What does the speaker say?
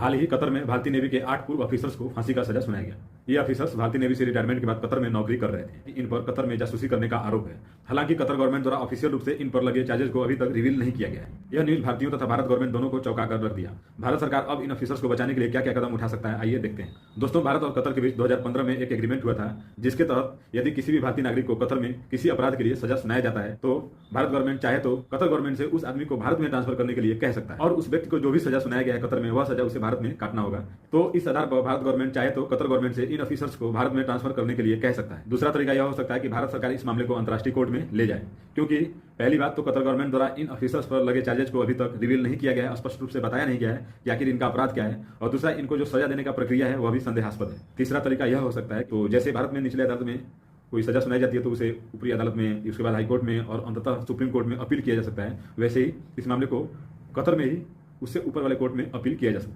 हाल ही Qatar में भारतीय navy के 8 पूर्व ऑफिसर्स को फांसी का सजा सुनाया गया। ये ऑफिसर्स भारतीय नेवी से रिटायरमेंट के बाद कतर में नौकरी कर रहे थे। इन पर कतर में जासूसी करने का आरोप है। हालांकि कतर गवर्नमेंट द्वारा ऑफिशियल रूप से इन पर लगे चार्जेस को अभी तक रिवील नहीं किया गया है। यह न्यूज भारतीयों तथा भारत गवर्नमेंट दोनों को चौंका कर रख दिया। भारत सरकार अब इन ऑफिसर्स को बचाने के लिए क्या क्या कदम उठा सकता है, आइए देखते हैं। दोस्तों, भारत और कतर के बीच 2015 में एक एग्रीमेंट हुआ था, जिसके तहत यदि किसी भी भारतीय नागरिक को कतर में किसी अपराध के लिए सजा सुनाया जाता है तो भारत गवर्नमेंट चाहे तो कतर गवर्नमेंट से उस आदमी को भारत में ट्रांसफर करने के लिए कह सकता है, और उस व्यक्ति को जो भी सजा सुनाया गया है कतर में, वह सजा उसे भारत में काटना होगा। तो इस आधार पर भारत गवर्नमेंट चाहे तो कतर गवर्नमेंट से इन ऑफिसर्स को भारत में ट्रांसफर करने के लिए कह सकता है। दूसरा तरीका यह हो सकता है कि भारत सरकार इस मामले को अंतर्राष्ट्रीय कोर्ट में ले जाए, क्योंकि पहली बात तो कतर गवर्नमेंट द्वारा इन ऑफिसर्स पर लगे चार्जेस को अभी तक रिवील नहीं किया गया है, स्पष्ट रूप से बताया नहीं गया है कि आखिर इनका अपराध क्या है, और दूसरा इनको जो सजा देने का प्रक्रिया है वह भी संदेहास्पद है। तीसरा तरीका यह हो सकता है तो जैसे भारत में निचले अदालत में कोई सजा सुनाई जाती है तो उसे ऊपरी अदालत में, उसके बाद हाईकोर्ट में और अंततः सुप्रीम कोर्ट में अपील किया जा सकता है। वैसे ही इस मामले को कतर में ही उससे ऊपर वाले कोर्ट में अपील किया जा सकता है।